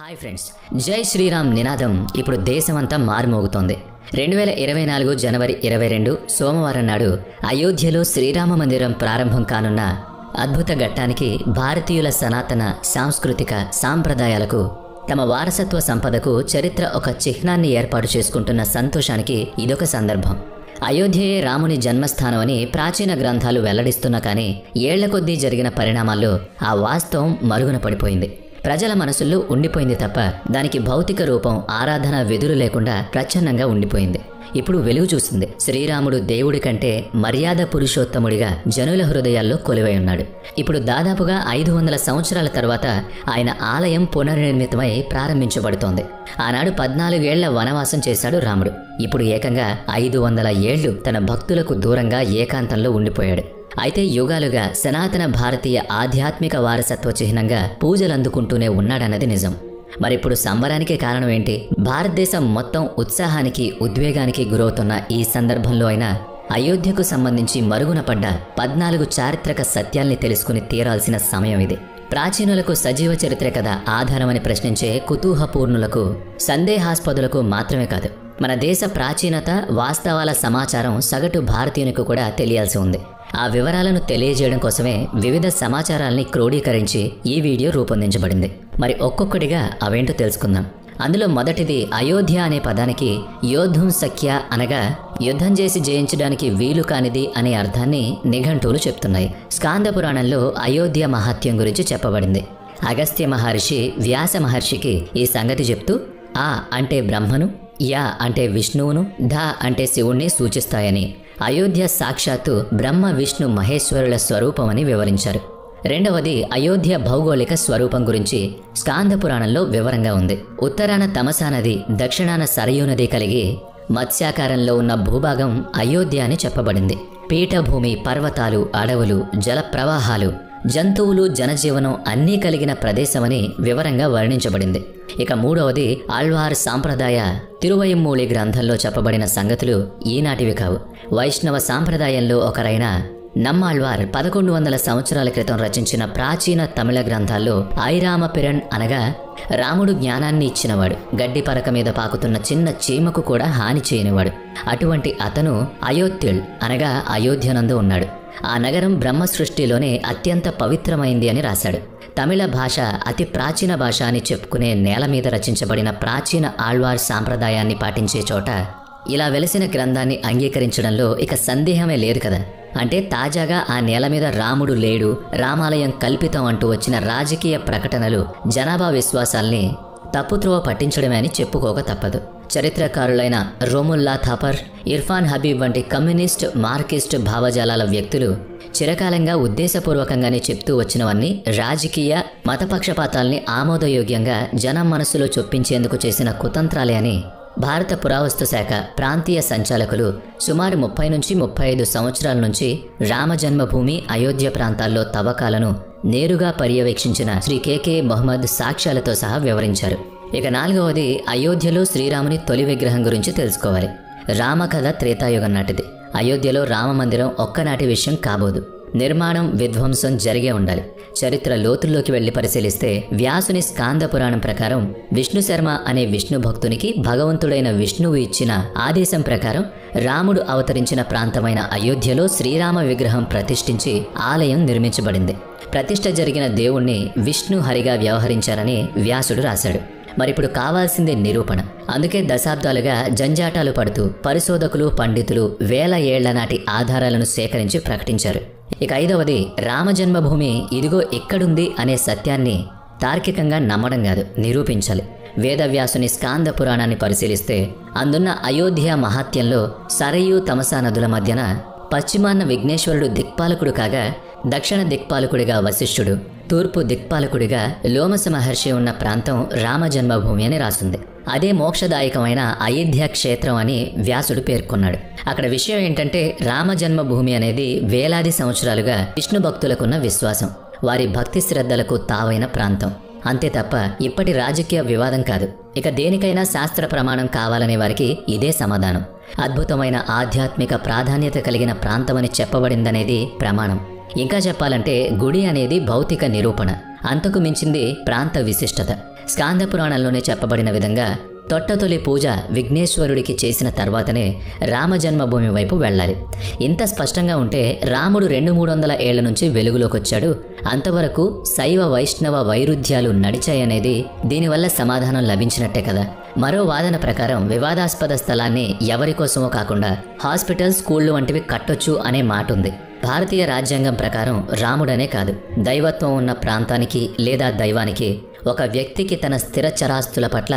Hi friends, జై శ్రీరామ్ నినాదం ఇప్పుడు దేశమంతా మారుమోగుతోంది. 2024 జనవరి 22 సోమవారం నాడు అయోధ్యలో శ్రీరామ మందిరం ప్రారంభం కానున్న అద్భుత ఘట్టానికి భారతీయుల సనాతన సాంస్కృతిక సాంప్రదాయాలకు తమ వారసత్వ సంపదకు చరిత్ర ఒక చిహ్నాన్ని ఏర్పాటు చేసుకుంటున్న సంతోషానికి ఇదొక సందర్భం. అయోధ్యయే రాముని జన్మస్థానం అని ప్రాచీన గ్రంథాలు వెల్లడిస్తున్నా కానీ ఏళ్ల కొద్దీ జరిగిన పరిణామాల్లో ఆ వాస్తవం మరుగున పడిపోయింది. ప్రజల మనసుల్లో ఉండిపోయింది తప్ప దానికి భౌతిక రూపం, ఆరాధన విధులు లేకుండా ప్రచ్ఛన్నంగా ఉండిపోయింది. ఇప్పుడు వెలుగు చూస్తుంది. శ్రీరాముడు దేవుడి కంటే మర్యాద పురుషోత్తముడిగా జనుల హృదయాల్లో కొలువై ఉన్నాడు. ఇప్పుడు దాదాపుగా 500 సంవత్సరాల తర్వాత ఆయన ఆలయం పునర్నిర్మితమై ప్రారంభించబడుతోంది. ఆనాడు 14 ఏళ్ల వనవాసం చేశాడు రాముడు. ఇప్పుడు ఏకంగా 500 ఏళ్లు తన భక్తులకు దూరంగా ఏకాంతంలో ఉండిపోయాడు. అయితే యుగాలుగా సనాతన భారతీయ ఆధ్యాత్మిక వారసత్వ చిహ్నంగా పూజలందుకుంటూనే ఉన్నాడన్నది నిజం. మరిప్పుడు సంబరానికి కారణం ఏంటి? భారతదేశం మొత్తం ఉత్సాహానికి, ఉద్వేగానికి గురవుతున్న ఈ సందర్భంలో అయినా అయోధ్యకు సంబంధించి మరుగున పడ్డ 14 చారిత్రక సత్యాల్ని తెలుసుకుని తీరాల్సిన సమయం ఇది. ప్రాచీనులకు సజీవ చరిత్ర కథ ఆధారమని ప్రశ్నించే కుతూహపూర్ణులకు, సందేహాస్పదులకు మాత్రమే కాదు, మన దేశ ప్రాచీనత, వాస్తవాల సమాచారం సగటు భారతీయునికి కూడా తెలియాల్సి ఉంది. ఆ వివరాలను తెలియజేయడం కోసమే వివిధ సమాచారాల్ని క్రోడీకరించి ఈ వీడియో రూపొందించబడింది. మరి ఒక్కొక్కటిగా అవేంటో తెలుసుకుందాం. అందులో మొదటిది, అయోధ్య అనే పదానికి యోద్ధుం సఖ్య అనగా యుద్ధం చేసి జయించడానికి వీలు కానిది అనే అర్థాన్ని నిఘంటువులు చెప్తున్నాయి. స్కాంద పురాణంలో అయోధ్య మహాత్యం గురించి చెప్పబడింది. అగస్త్య మహర్షి వ్యాస మహర్షికి ఈ సంగతి చెప్తూ ఆ అంటే బ్రహ్మను, యా అంటే విష్ణువును, ధ అంటే శివుణ్ణి సూచిస్తాయని, అయోధ్య సాక్షాత్తు బ్రహ్మ విష్ణు మహేశ్వరుల స్వరూపమని వివరించారు. రెండవది, అయోధ్య భౌగోళిక స్వరూపం గురించి స్కాంద పురాణంలో వివరంగా ఉంది. ఉత్తరాన తమసా నది, దక్షిణాన సరయూ నది కలిగి మత్స్యాకారంలో ఉన్న భూభాగం అయోధ్య అని చెప్పబడింది. పీఠభూమి, పర్వతాలు, అడవులు, జల ప్రవాహాలు, జంతువులు, జనజీవనం అన్నీ కలిగిన ప్రదేశమని వివరంగా వర్ణించబడింది. ఇక మూడవది, ఆళ్వార్ సాంప్రదాయ తిరువయ్యమూళి గ్రంథంలో చెప్పబడిన సంగతులు ఈనాటివి కావు. వైష్ణవ సాంప్రదాయంలో ఒకరైన నమ్మాళ్వార్ 1100 సంవత్సరాల క్రితం రచించిన ప్రాచీన తమిళ గ్రంథాల్లో ఐరామపిరణ్ అనగా రాముడు జ్ఞానాన్ని ఇచ్చినవాడు, గడ్డి పరక మీద పాకుతున్న చిన్న చీమకు కూడా హాని చేయనివాడు. అటువంటి అతను అయోధ్యుల్ అనగా అయోధ్యనందు ఉన్నాడు. ఆ నగరం బ్రహ్మ సృష్టిలోనే అత్యంత పవిత్రమైంది అని రాశాడు. తమిళ భాష అతి ప్రాచీన భాష అని చెప్పుకునే నేల మీద రచించబడిన ప్రాచీన ఆళ్వార్ సాంప్రదాయాన్ని పాటించే చోట ఇలా వెలిసిన గ్రంథాన్ని అంగీకరించడంలో ఇక సందేహమే లేదు కదా. అంటే తాజాగా ఆ నేల మీద రాముడు లేడు, రామాలయం కల్పితం అంటూ వచ్చిన రాజకీయ ప్రకటనలు జనాభా విశ్వాసాల్ని తప్పుత్రోవ పట్టించడమే అని చెప్పుకోక తప్పదు. చరిత్రకారులైన రోముల్లా థాపర్, ఇర్ఫాన్ హబీబ్ వంటి కమ్యూనిస్ట్, మార్కిస్ట్ భావజాలాల వ్యక్తులు చిరకాలంగా ఉద్దేశపూర్వకంగానే చెప్తూ వచ్చినవన్నీ రాజకీయ మతపక్షపాతాల్ని ఆమోదయోగ్యంగా జనం మనస్సులో చొప్పించేందుకు చేసిన కుతంత్రాలే అని భారత పురావస్తు శాఖ ప్రాంతీయ సంచాలకులు సుమారు 30 నుంచి 35 సంవత్సరాల నుంచి రామజన్మభూమి, అయోధ్య ప్రాంతాల్లో తవ్వకాలను నేరుగా పర్యవేక్షించిన శ్రీ కె మొహమ్మద్ సాక్ష్యాలతో సహా వివరించారు. ఇక నాలుగవది, అయోధ్యలో శ్రీరాముని తొలి విగ్రహం గురించి తెలుసుకోవాలి. రామకథ త్రేతాయుగం నాటిది. అయోధ్యలో రామమందిరం ఒక్కనాటి విషయం కాబోదు. నిర్మాణం, విధ్వంసం జరిగే ఉండాలి. చరిత్ర లోతుల్లోకి వెళ్లి పరిశీలిస్తే వ్యాసుని స్కాంద పురాణం ప్రకారం విష్ణు శర్మ అనే విష్ణు భక్తునికి భగవంతుడైన విష్ణువు ఇచ్చిన ఆదేశం ప్రకారం రాముడు అవతరించిన ప్రాంతమైన అయోధ్యలో శ్రీరామ విగ్రహం ప్రతిష్ఠించి ఆలయం నిర్మించబడింది. ప్రతిష్ఠ జరిగిన దేవుణ్ణి విష్ణు హరిగా వ్యవహరించారని వ్యాసుడు రాశాడు. మరిప్పుడు కావాల్సిందే నిరూపణ. అందుకే దశాబ్దాలుగా జంజాటాలు పడుతూ పరిశోధకులు, పండితులు వేల ఏళ్ల నాటి ఆధారాలను సేకరించి ప్రకటించారు. ఇక ఐదవది, రామజన్మభూమి ఇదిగో ఎక్కడుంది అనే సత్యాన్ని తార్కికంగా నమ్మడం కాదు, నిరూపించాలి. వేదవ్యాసుని స్కాంద పురాణాన్ని పరిశీలిస్తే అందున్న అయోధ్య మహాత్యంలో సరయూ, తమసా నదుల మధ్యన పశ్చిమాన్న విఘ్నేశ్వరుడు దిక్పాలకుడు కాగా దక్షిణ దిక్పాలకుడిగా వశిష్ఠుడు, తూర్పు దిక్పాలకుడిగా లోమస మహర్షి ఉన్న ప్రాంతం రామజన్మభూమి అని రాస్తుంది. అదే మోక్షదాయకమైన అయోధ్య క్షేత్రం అని వ్యాసుడు పేర్కొన్నాడు. అక్కడ విషయం ఏంటంటే రామజన్మభూమి అనేది వేలాది సంవత్సరాలుగా విష్ణు భక్తులకున్న విశ్వాసం, వారి భక్తి శ్రద్ధలకు తావైన ప్రాంతం. అంతే తప్ప ఇప్పటి రాజకీయ వివాదం కాదు. ఇక దేనికైనా శాస్త్ర ప్రమాణం కావాలనే వారికి ఇదే సమాధానం. అద్భుతమైన ఆధ్యాత్మిక ప్రాధాన్యత కలిగిన ప్రాంతమని చెప్పబడిందనేది ప్రమాణం. ఇంకా చెప్పాలంటే గుడి అనేది భౌతిక నిరూపణ. అంతకు మించింది ప్రాంత విశిష్టత. స్కాంద పురాణంలోనే చెప్పబడిన విధంగా తొట్టతొలి పూజ విఘ్నేశ్వరుడికి చేసిన తర్వాతనే రామజన్మభూమి వైపు వెళ్ళాలి. ఇంత స్పష్టంగా ఉంటే రాముడు 200-300 ఏళ్ల నుంచి వెలుగులోకి వచ్చాడు, అంతవరకు శైవ వైష్ణవ వైరుధ్యాలు నడిచాయనేది దీనివల్ల సమాధానం లభించినట్టే కదా. మరో వాదన ప్రకారం వివాదాస్పద స్థలాన్ని ఎవరికోసమో కాకుండా హాస్పిటల్, స్కూళ్లు వంటివి కట్టొచ్చు అనే మాట ఉంది. భారతీయ రాజ్యాంగం ప్రకారం రాముడనే కాదు, దైవత్వం ఉన్న ప్రాంతానికి లేదా దైవానికి ఒక వ్యక్తికి తన స్థిర చరాస్తుల పట్ల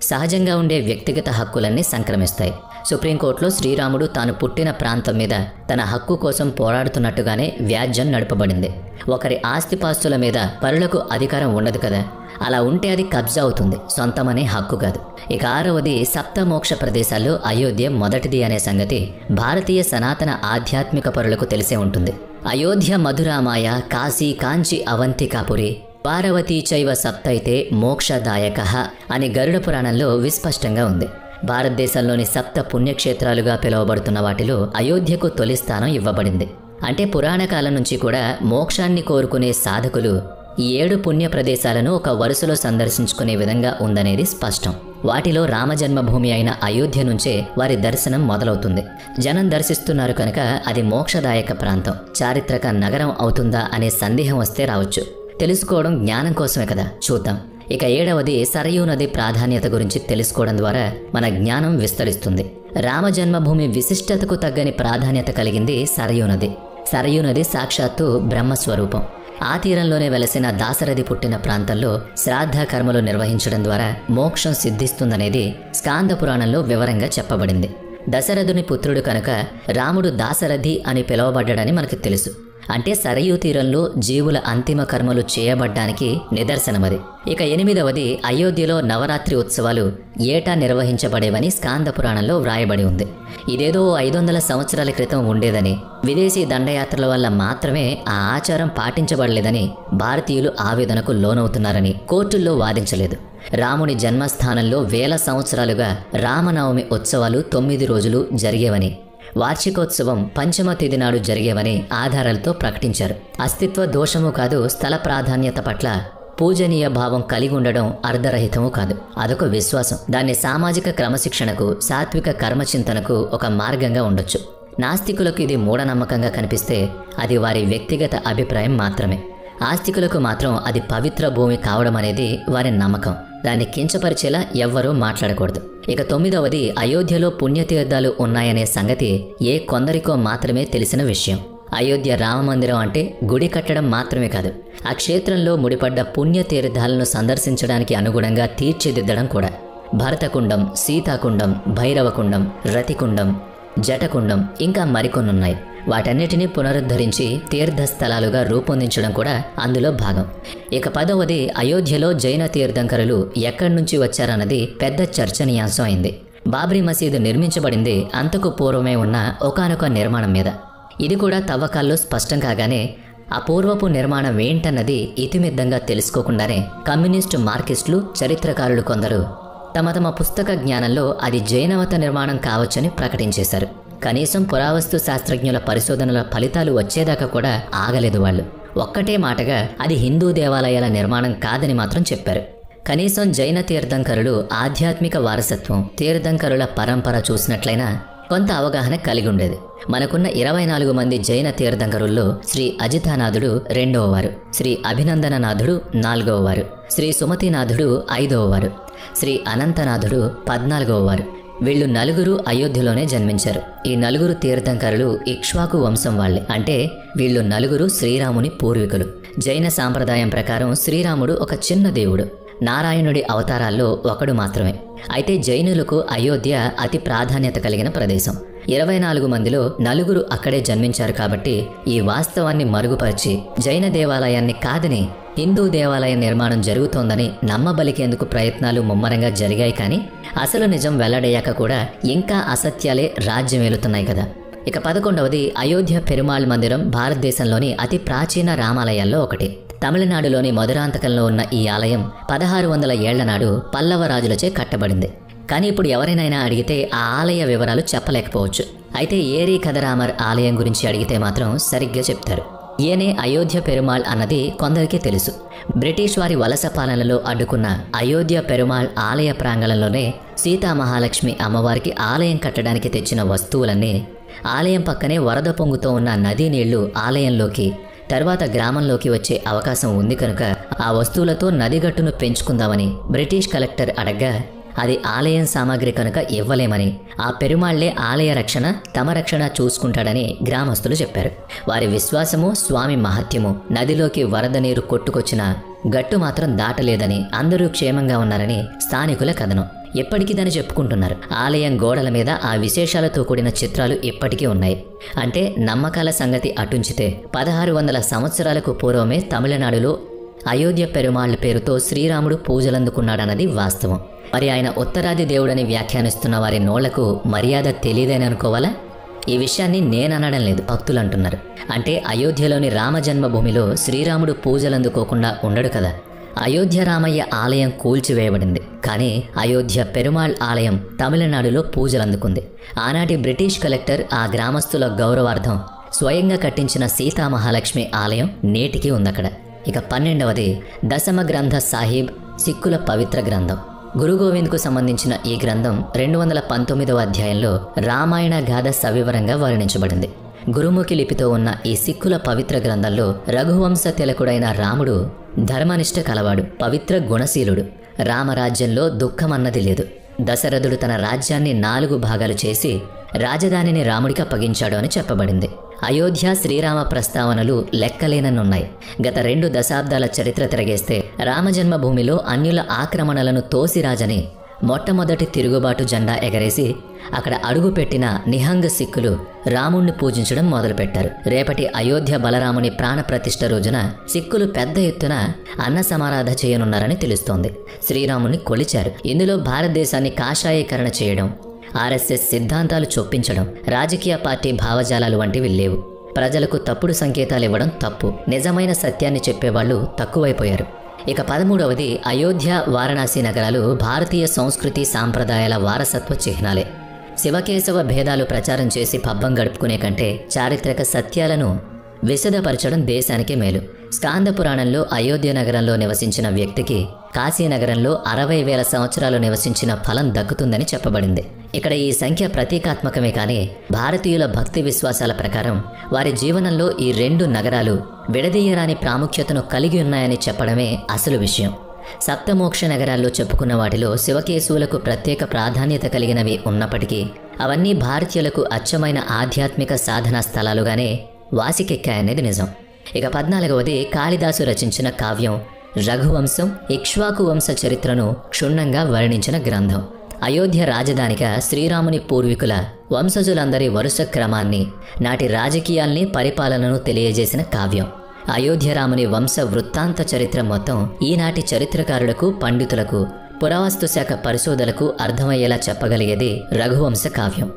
సహజంగా ఉండే వ్యక్తిగత హక్కులన్నీ సంక్రమిస్తాయి. సుప్రీంకోర్టులో శ్రీరాముడు తాను పుట్టిన ప్రాంతం మీద తన హక్కు కోసం పోరాడుతున్నట్టుగానే వ్యాజ్యం నడపబడింది. ఒకరి ఆస్తిపాస్తుల మీద పరులకు అధికారం ఉండదు కదా, అలా ఉంటే అది కబ్జా అవుతుంది, సొంతమనే హక్కు కాదు. ఇక 6వది సప్తమోక్ష ప్రదేశాల్లో అయోధ్య మొదటిది అనే సంగతి భారతీయ సనాతన ఆధ్యాత్మిక పరులకు తెలిసే ఉంటుంది. అయోధ్య మధురామాయ కాశీ కాంచి అవంతికాపురి పార్వతీ చైవ సప్తైతే మోక్షదాయక అని గరుడ పురాణంలో విస్పష్టంగా ఉంది. భారతదేశంలోని సప్త పుణ్యక్షేత్రాలుగా పిలువబడుతున్న వాటిలో అయోధ్యకు తొలి స్థానం ఇవ్వబడింది. అంటే పురాణ కాలం నుంచి కూడా మోక్షాన్ని కోరుకునే సాధకులు ఈ 7 పుణ్య ప్రదేశాలను ఒక వరుసలో సందర్శించుకునే విధంగా ఉందనేది స్పష్టం. వాటిలో రామజన్మభూమి అయిన అయోధ్య నుంచే వారి దర్శనం మొదలవుతుంది. జనం దర్శిస్తున్నారు కనుక అది మోక్షదాయక ప్రాంతం, చారిత్రక నగరం అవుతుందా అనే సందేహం వస్తే రావచ్చు. తెలుసుకోవడం జ్ఞానం కోసమే కదా, చూద్దాం. ఇక 7వది సరయూ నది ప్రాధాన్యత గురించి తెలుసుకోవడం ద్వారా మన జ్ఞానం విస్తరిస్తుంది. రామజన్మభూమి విశిష్టతకు తగ్గని ప్రాధాన్యత కలిగింది సరయూ నది. సరయూ నది సాక్షాత్తు బ్రహ్మస్వరూపం. ఆ తీరంలోనే వెలసిన దాశరథి పుట్టిన ప్రాంతంలో శ్రాద్ధ కర్మలు నిర్వహించడం ద్వారా మోక్షం సిద్ధిస్తుందనేది స్కాంద పురాణంలో వివరంగా చెప్పబడింది. దశరథుని పుత్రుడు కనుక రాముడు దాశరథి అని పిలువబడ్డాడని మనకు తెలుసు. అంటే సరయూ తీరంలో జీవుల అంతిమ కర్మలు చేయబడ్డానికి నిదర్శనమది. ఇక 8వది అయోధ్యలో నవరాత్రి ఉత్సవాలు ఏటా నిర్వహించబడేవని స్కాంద పురాణంలో వ్రాయబడి ఉంది. ఇదేదో 500 సంవత్సరాల క్రితం ఉండేదని, విదేశీ దండయాత్రల వల్ల మాత్రమే ఆ ఆచారం పాటించబడలేదని భారతీయులు ఆవేదనకు లోనవుతున్నారని కోర్టుల్లో వాదించలేదు. రాముని జన్మస్థానంలో 1000 సంవత్సరాలుగా రామనవమి ఉత్సవాలు 9 రోజులు జరిగేవని, వార్షికోత్సవం 5వ తేదీ నాడు జరిగేవని ఆధారాలతో ప్రకటించారు. అస్తిత్వ దోషము కాదు, స్థల ప్రాధాన్యత పట్ల పూజనీయ భావం కలిగి ఉండడం అర్ధరహితము కాదు, అదొక విశ్వాసం. దాన్ని సామాజిక క్రమశిక్షణకు, సాత్విక కర్మచింతనకు ఒక మార్గంగా ఉండొచ్చు. నాస్తికులకు ఇది మూఢనమ్మకంగా కనిపిస్తే అది వారి వ్యక్తిగత అభిప్రాయం మాత్రమే. ఆస్తికులకు మాత్రం అది పవిత్ర భూమి కావడం అనేది వారి నమ్మకం. దాన్ని కించపరిచేలా ఎవ్వరూ మాట్లాడకూడదు. ఇక 9వది అయోధ్యలో పుణ్యతీర్థాలు ఉన్నాయనే సంగతి కొందరికో మాత్రమే తెలిసిన విషయం. అయోధ్య రామమందిరం అంటే గుడి కట్టడం మాత్రమే కాదు, ఆ క్షేత్రంలో ముడిపడ్డ పుణ్యతీర్థాలను సందర్శించడానికి అనుగుణంగా తీర్చిదిద్దడం కూడా. భరతకుండం, సీతాకుండం, భైరవకుండం, రతికుండం, జటకుండం ఇంకా మరికొన్నున్నాయి. వాటన్నిటినీ పునరుద్ధరించి తీర్థస్థలాలుగా రూపొందించడం కూడా అందులో భాగం. ఇక 10వది అయోధ్యలో జైన తీర్థంకరులు ఎక్కడి నుంచి వచ్చారన్నది పెద్ద చర్చనీయాంశం అయింది. బాబ్రీ మసీదు నిర్మించబడింది అంతకు పూర్వమే ఉన్న ఒకానొక నిర్మాణం మీద. ఇది కూడా తవ్వకాల్లో స్పష్టం కాగానే ఆ పూర్వపు నిర్మాణం ఏంటన్నది ఇతిమిద్దంగా తెలుసుకోకుండానే కమ్యూనిస్టు, మార్కిస్టులు, చరిత్రకారులు కొందరు తమ పుస్తక జ్ఞానంలో అది జైనమత నిర్మాణం కావచ్చని ప్రకటించేశారు. కనీసం పురావస్తు శాస్త్రజ్ఞుల పరిశోధనల ఫలితాలు వచ్చేదాకా కూడా ఆగలేదు వాళ్ళు. ఒక్కటే మాటగా అది హిందూ దేవాలయాల నిర్మాణం కాదని మాత్రం చెప్పారు. కనీసం జైన తీర్థంకరులు ఆధ్యాత్మిక వారసత్వం, తీర్థంకరుల పరంపర చూసినట్లయినా కొంత అవగాహన కలిగి ఉండేది. మనకున్న 24 మంది జైన తీర్థంకరుల్లో శ్రీ అజితానాథుడు 2వ వారు, శ్రీ అభినందననాథుడు 4వ వారు, శ్రీ సుమతినాథుడు 5వ వారు, శ్రీ అనంతనాథుడు 14వ వారు. వీళ్ళు 4 అయోధ్యలోనే జన్మించారు. ఈ 4 తీర్థంకరులు ఇక్ష్వాకు వంశం వాళ్ళే. అంటే వీళ్ళు 4 శ్రీరాముని పూర్వీకులు. జైన సాంప్రదాయం ప్రకారం శ్రీరాముడు ఒక చిన్న దేవుడు, నారాయణుడి అవతారాల్లో ఒకడు మాత్రమే. అయితే జైనులకు అయోధ్య అతి ప్రాధాన్యత కలిగిన ప్రదేశం. 24 మందిలో 4 అక్కడే జన్మించారు కాబట్టి ఈ వాస్తవాన్ని మరుగుపరిచి జైన దేవాలయాన్ని కాదని హిందూ దేవాలయ నిర్మాణం జరుగుతోందని నమ్మబలికేందుకు ప్రయత్నాలు ముమ్మరంగా జరిగాయి. కానీ అసలు నిజం వెల్లడయ్యాక కూడా ఇంకా అసత్యాలే రాజ్యమేలుతున్నాయి కదా. ఇక 11వది అయోధ్య పెరుమాళ్ మందిరం భారతదేశంలోని అతి ప్రాచీన రామాలయాల్లో ఒకటి. తమిళనాడులోని మధురాంతకంలో ఉన్న ఈ ఆలయం 1600 ఏళ్ల నాడు పల్లవ రాజులచే కట్టబడింది. కానీ ఇప్పుడు ఎవరైనా అడిగితే ఆ ఆలయ వివరాలు చెప్పలేకపోవచ్చు. అయితే ఏరి కదరామర్ ఆలయం గురించి అడిగితే మాత్రం సరిగ్గా చెప్తారు. ఈయనే అయోధ్య పెరుమాళ్ అన్నది కొందరికి తెలుసు. బ్రిటిష్ వారి వలస పాలనలో అడ్డుకున్న అయోధ్య పెరుమాళ్ ఆలయ ప్రాంగణంలోనే సీతామహాలక్ష్మి అమ్మవారికి ఆలయం కట్టడానికి తెచ్చిన వస్తువులన్నీ ఆలయం పక్కనే వరద పొంగుతో ఉన్న నదీ నీళ్లు ఆలయంలోకి తర్వాత గ్రామంలోకి వచ్చే అవకాశం ఉంది కనుక ఆ వస్తువులతో నదిగట్టును పెంచుకుందామని బ్రిటిష్ కలెక్టర్ అడగ్గా అది ఆలయం సామాగ్రి కనుక ఇవ్వలేమని, ఆ పెరుమాళ్లే ఆలయ రక్షణ తమ రక్షణ చూసుకుంటాడని గ్రామస్తులు చెప్పారు. వారి విశ్వాసము, స్వామి మహత్యము, నదిలోకి వరద నీరు కొట్టుకొచ్చిన గట్టు మాత్రం దాటలేదని, అందరూ క్షేమంగా ఉన్నారని స్థానికుల కథనం. ఎప్పటికిదని చెప్పుకుంటున్నారు. ఆలయం గోడల మీద ఆ విశేషాలతో కూడిన చిత్రాలు ఇప్పటికీ ఉన్నాయి. అంటే నమ్మకాల సంగతి అటుంచితే 1600 సంవత్సరాలకు పూర్వమే తమిళనాడులో అయోధ్య పెరుమాళ్ల పేరుతో శ్రీరాముడు పూజలందుకున్నాడన్నది వాస్తవం. మరి ఆయన ఉత్తరాది దేవుడని వ్యాఖ్యానిస్తున్న వారి నోళ్లకు మర్యాద తెలియదని అనుకోవాలా? ఈ విషయాన్ని నేననడం లేదు, భక్తులు అంటున్నారు. అంటే అయోధ్యలోని రామజన్మభూమిలో శ్రీరాముడు పూజలందుకోకుండా ఉండడు కదా. అయోధ్య రామయ్య ఆలయం కూల్చివేయబడింది, కానీ అయోధ్య పెరుమాళ్ ఆలయం తమిళనాడులో పూజలందుకుంది. ఆనాటి బ్రిటిష్ కలెక్టర్ ఆ గ్రామస్తుల గౌరవార్థం స్వయంగా కట్టించిన సీతామహాలక్ష్మి ఆలయం నేటికి ఉందక్కడ. ఇక 12వది దశమ గ్రంథ సాహిబ్, సిక్కుల పవిత్ర గ్రంథం. గురు గోవింద్కు సంబంధించిన ఈ గ్రంథం 219వ అధ్యాయంలో రామాయణ గాథ సవివరంగా వర్ణించబడింది. గురుముఖి లిపితో ఉన్న ఈ సిక్కుల పవిత్ర గ్రంథంలో రఘువంశ తిలకుడైన రాముడు ధర్మనిష్ట కలవాడు, పవిత్ర గుణశీలుడు. రామరాజ్యంలో దుఃఖమన్నది లేదు. దశరథుడు తన రాజ్యాన్ని 4 భాగాలు చేసి రాజధానిని రాముడికి అప్పగించాడు అని చెప్పబడింది. అయోధ్య శ్రీరామ ప్రస్తావనలు లెక్కలేనన్నున్నాయి. గత 2 దశాబ్దాల చరిత్ర తిరగేస్తే రామజన్మభూమిలో అన్యుల ఆక్రమణలను తోసిరాజని మొట్టమొదటి తిరుగుబాటు జెండా ఎగరేసి అక్కడ అడుగుపెట్టిన నిహంగ సిక్కులు రాముణ్ణి పూజించడం మొదలుపెట్టారు. రేపటి అయోధ్య బలరాముని ప్రాణప్రతిష్ఠ రోజున సిక్కులు పెద్ద ఎత్తున అన్న సమారాధన చేయనున్నారని తెలుస్తోంది. శ్రీరాముని కొలిచారు. ఇందులో భారతదేశాన్ని కాషాయీకరణ చేయడం, ఆర్ఎస్ఎస్ సిద్ధాంతాలు చొప్పించడం, రాజకీయ పార్టీ భావజాలాలు వంటివి లేవు. ప్రజలకు తప్పుడు సంకేతాలు ఇవ్వడం తప్పు. నిజమైన సత్యాన్ని చెప్పేవాళ్లు తక్కువైపోయారు. ఇక 13వది అయోధ్య, వారణాసి నగరాలు భారతీయ సంస్కృతి సాంప్రదాయాల వారసత్వ చిహ్నాలే. శివకేశవ భేదాలు ప్రచారం చేసి పబ్బం గడుపుకునే కంటే చారిత్రక సత్యాలను విశదపరచడం దేశానికే మేలు. స్కాంద పురాణంలో అయోధ్య నగరంలో నివసించిన వ్యక్తికి కాశీనగరంలో 60,000 సంవత్సరాలు నివసించిన ఫలం దక్కుతుందని చెప్పబడింది. ఇక్కడ ఈ సంఖ్య ప్రతీకాత్మకమే కానీ భారతీయుల భక్తి విశ్వాసాల ప్రకారం వారి జీవనంలో ఈ 2 నగరాలు విడదీయరాని ప్రాముఖ్యతను కలిగి ఉన్నాయని చెప్పడమే అసలు విషయం. సప్తమోక్ష నగరాల్లో చెప్పుకున్న వాటిలో శివకేశవులకు ప్రత్యేక ప్రాధాన్యత కలిగినవి ఉన్నప్పటికీ అవన్నీ భారతీయులకు అచ్చమైన ఆధ్యాత్మిక సాధనా స్థలాలుగానే వాసికెక్కాయనేది నిజం. ఇక 14వది కాళిదాసు రచించిన కావ్యం రఘువంశం, ఇక్ష్వాకు వంశ చరిత్రను క్షుణ్ణంగా వర్ణించిన గ్రంథం. అయోధ్య రాజధానిగా శ్రీరాముని పూర్వీకుల వంశజులందరి వరుస క్రమాన్ని, నాటి రాజకీయాల్ని, పరిపాలనను తెలియజేసిన కావ్యం. అయోధ్య రాముని వంశ వృత్తాంత చరిత్ర మొత్తం ఈనాటి చరిత్రకారులకు, పండితులకు, పురావస్తు శాఖ పరిశోధకులకు అర్థమయ్యేలా చెప్పగలిగేది రఘువంశ కావ్యం.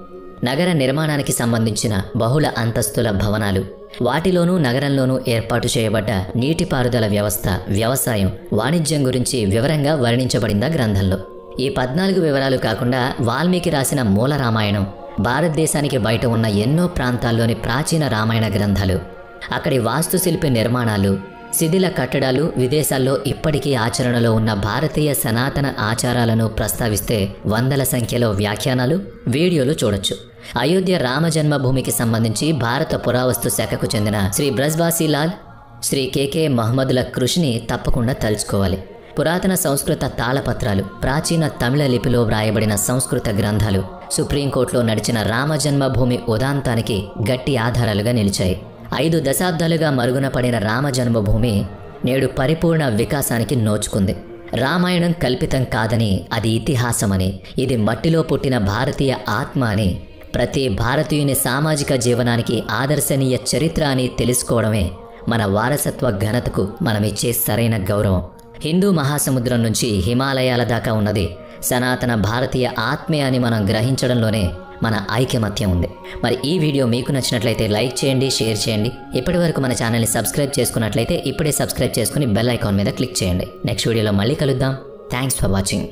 నగర నిర్మాణానికి సంబంధించిన బహుళ అంతస్తుల భవనాలు, వాటిలోనూ నగరంలోనూ ఏర్పాటు చేయబడ్డ నీటిపారుదల వ్యవస్థ, వ్యవసాయం, వాణిజ్యం గురించి వివరంగా వర్ణించబడిందా గ్రంథంలో. ఈ 14 వివరాలు కాకుండా వాల్మీకి రాసిన మూల రామాయణం, భారతదేశానికి బయట ఉన్న ఎన్నో ప్రాంతాల్లోని ప్రాచీన రామాయణ గ్రంథాలు, అక్కడి వాస్తుశిల్పి నిర్మాణాలు, శిథిల కట్టడాలు, విదేశాల్లో ఇప్పటికీ ఆచరణలో ఉన్న భారతీయ సనాతన ఆచారాలను ప్రస్తావిస్తే వందల సంఖ్యలో వ్యాఖ్యానాలు, వీడియోలు చూడొచ్చు. అయోధ్య రామజన్మభూమికి సంబంధించి భారత పురావస్తు శాఖకు చెందిన శ్రీ బ్రజ్వాసీలాల్, శ్రీ కెకే మహమ్మదుల కృషిని తప్పకుండా తలుచుకోవాలి. పురాతన సంస్కృత తాళపత్రాలు, ప్రాచీన తమిళ లిపిలో వ్రాయబడిన సంస్కృత గ్రంథాలు సుప్రీంకోర్టులో నడిచిన రామజన్మభూమి ఉదాంతానికి గట్టి ఆధారాలుగా నిలిచాయి. 5 దశాబ్దాలుగా మరుగున పడిన రామజన్మభూమి నేడు పరిపూర్ణ వికాసానికి నోచుకుంది. రామాయణం కల్పితం కాదని, అది ఇతిహాసమని, ఇది మట్టిలో పుట్టిన భారతీయ ఆత్మ అని, ప్రతి భారతీయుని సామాజిక జీవనానికి ఆదర్శనీయ చరిత్ర అని తెలుసుకోవడమే మన వారసత్వ ఘనతకు మనమిచ్చే సరైన గౌరవం. హిందూ మహాసముద్రం నుంచి హిమాలయాల దాకా ఉన్నది సనాతన భారతీయ ఆత్మే అని మనం గ్రహించడంలోనే మన ఐకమత్యం ఉంది. మరి ఈ వీడియో మీకు నచ్చినట్లయితే లైక్ చేయండి, షేర్ చేయండి. ఇప్పటివరకు మన ఛానల్ని సబ్స్క్రైబ్ చేసుకున్నట్లయితే ఇప్పుడే సబ్స్క్రైబ్ చేసుకుని బెల్ ఐకాన్ మీద క్లిక్ చేయండి. నెక్స్ట్ వీడియోలో మళ్ళీ కలుద్దాం. Thanks for watching.